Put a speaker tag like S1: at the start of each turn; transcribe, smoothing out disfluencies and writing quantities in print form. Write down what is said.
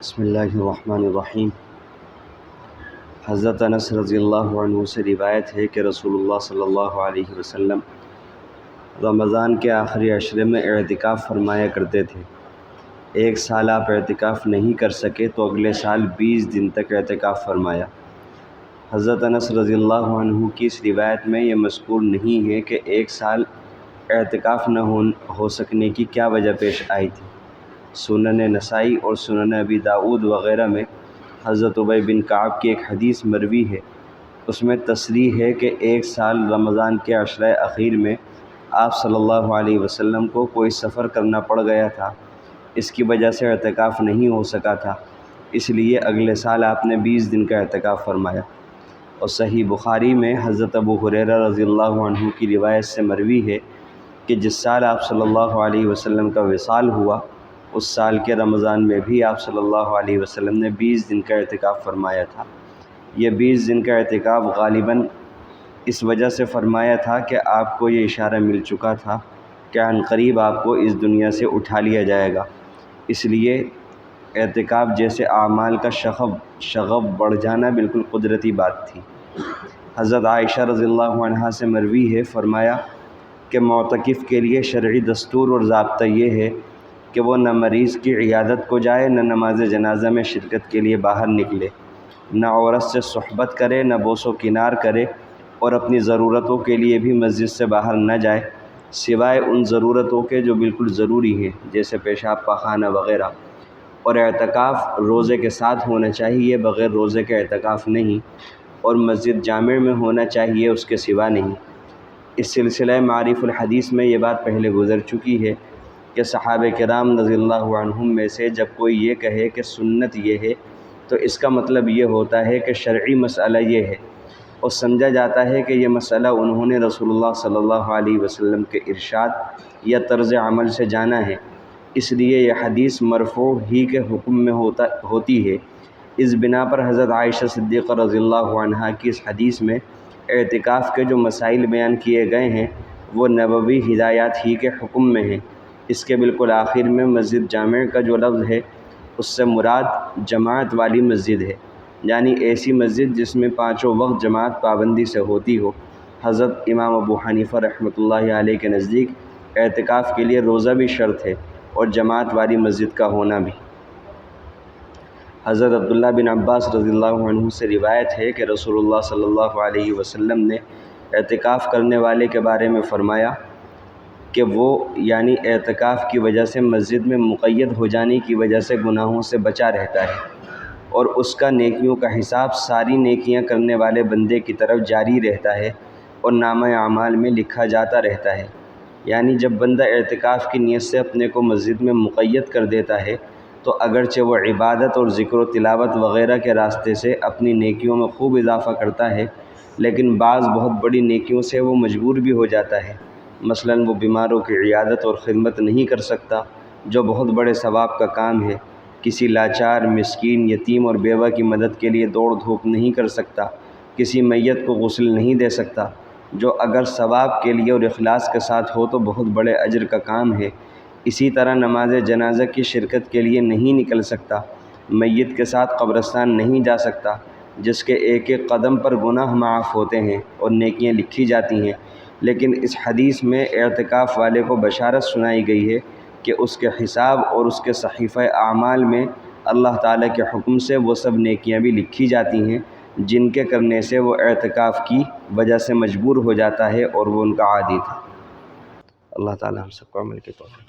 S1: بسم اللہ الرحمن الرحیم۔ حضرت انس رضی اللہ عنہ سے روایت ہے کہ رسول اللہ صلی اللہ علیہ وسلم رمضان کے آخری عشرے میں اعتکاف فرمایا کرتے تھے۔ ایک سال آپ اعتکاف نہیں کر سکے تو اگلے سال 20 دن تک اعتکاف فرمایا۔ حضرت انس رضی اللہ عنہ کی اس روایت میں یہ مذکور نہیں ہے کہ ایک سال اعتکاف نہ ہو سکنے کی کیا وجہ پیش آئی تھی۔ سنن نسائی اور سنن ابی داؤد وغیرہ میں حضرت ابی بن کعب کی ایک حدیث مروی ہے، اس میں تصریح ہے کہ ایک سال رمضان کے عشرہ اخیر میں آپ صلی اللہ علیہ وسلم کو کوئی سفر کرنا پڑ گیا تھا، اس کی وجہ سے اعتکاف نہیں ہو سکا تھا، اس لیے اگلے سال آپ نے 20 دن کا اعتکاف فرمایا۔ اور صحیح بخاری میں حضرت ابو ہریرہ رضی اللہ عنہ کی روایت سے مروی ہے کہ جس سال آپ صلی اللہ علیہ وسلم کا وصال ہوا، اس سال کے رمضان میں بھی آپ صلی اللہ علیہ وسلم نے 20 دن کا اعتکاف فرمایا تھا۔ یہ 20 دن کا اعتکاف غالباً اس وجہ سے فرمایا تھا کہ آپ کو یہ اشارہ مل چکا تھا کہ عنقریب آپ کو اس دنیا سے اٹھا لیا جائے گا، اس لیے اعتکاف جیسے اعمال کا شغف بڑھ جانا بالکل قدرتی بات تھی۔ حضرت عائشہ رضی اللہ عنہا سے مروی ہے، فرمایا کہ معتکف کے لیے شرعی دستور اور ضابطہ یہ ہے کہ وہ نہ مریض کی عیادت کو جائے، نہ نماز جنازہ میں شرکت کے لیے باہر نکلے، نہ عورت سے صحبت کرے، نہ بوس و کنار کرے، اور اپنی ضرورتوں کے لیے بھی مسجد سے باہر نہ جائے سوائے ان ضرورتوں کے جو بالکل ضروری ہیں، جیسے پیشاب پاخانہ وغیرہ۔ اور اعتکاف روزے کے ساتھ ہونا چاہیے، بغیر روزے کے اعتکاف نہیں، اور مسجد جامع میں ہونا چاہیے، اس کے سوا نہیں۔ اس سلسلہ معارف الحدیث میں یہ بات پہلے گزر چکی ہے کہ صحابہ کرام رضی اللہ عنہم میں سے جب کوئی یہ کہے کہ سنت یہ ہے تو اس کا مطلب یہ ہوتا ہے کہ شرعی مسئلہ یہ ہے، اور سمجھا جاتا ہے کہ یہ مسئلہ انہوں نے رسول اللہ صلی اللہ علیہ وسلم کے ارشاد یا طرز عمل سے جانا ہے، اس لیے یہ حدیث مرفوع ہی کے حکم میں ہوتی ہے۔ اس بنا پر حضرت عائشہ صدیقہ رضی اللہ عنہا کی اس حدیث میں اعتکاف کے جو مسائل بیان کیے گئے ہیں وہ نبوی ہدایات ہی کے حکم میں ہیں۔ اس کے بالکل آخر میں مسجد جامع کا جو لفظ ہے اس سے مراد جماعت والی مسجد ہے، یعنی ایسی مسجد جس میں پانچوں وقت جماعت پابندی سے ہوتی ہو۔ حضرت امام ابو حنیفہ رحمۃ اللہ علیہ کے نزدیک اعتکاف کے لیے روزہ بھی شرط ہے اور جماعت والی مسجد کا ہونا بھی۔ حضرت عبداللہ بن عباس رضی اللہ عنہ سے روایت ہے کہ رسول اللہ صلی اللہ علیہ وسلم نے اعتکاف کرنے والے کے بارے میں فرمایا کہ وہ یعنی اعتکاف کی وجہ سے مسجد میں مقید ہو جانے کی وجہ سے گناہوں سے بچا رہتا ہے، اور اس کا نیکیوں کا حساب ساری نیکیاں کرنے والے بندے کی طرف جاری رہتا ہے اور نامہ اعمال میں لکھا جاتا رہتا ہے۔ یعنی جب بندہ اعتکاف کی نیت سے اپنے کو مسجد میں مقید کر دیتا ہے تو اگرچہ وہ عبادت اور ذکر و تلاوت وغیرہ کے راستے سے اپنی نیکیوں میں خوب اضافہ کرتا ہے، لیکن بعض بہت بڑی نیکیوں سے وہ مجبور بھی ہو جاتا ہے۔ مثلاً وہ بیماروں کی عیادت اور خدمت نہیں کر سکتا، جو بہت بڑے ثواب کا کام ہے، کسی لاچار، مسکین، یتیم اور بیوہ کی مدد کے لیے دوڑ دھوپ نہیں کر سکتا، کسی میت کو غسل نہیں دے سکتا، جو اگر ثواب کے لیے اور اخلاص کے ساتھ ہو تو بہت بڑے اجر کا کام ہے۔ اسی طرح نماز جنازہ کی شرکت کے لیے نہیں نکل سکتا، میت کے ساتھ قبرستان نہیں جا سکتا، جس کے ایک ایک قدم پر گناہ معاف ہوتے ہیں اور نیکیاں لکھی جاتی ہیں، لیکن اس حدیث میں اعتکاف والے کو بشارت سنائی گئی ہے کہ اس کے حساب اور اس کے صحیفہ اعمال میں اللہ تعالیٰ کے حکم سے وہ سب نیکیاں بھی لکھی جاتی ہیں جن کے کرنے سے وہ اعتکاف کی وجہ سے مجبور ہو جاتا ہے اور وہ ان کا عادی تھا۔ اللہ تعالیٰ ہم سب کو عمل کی توفیق۔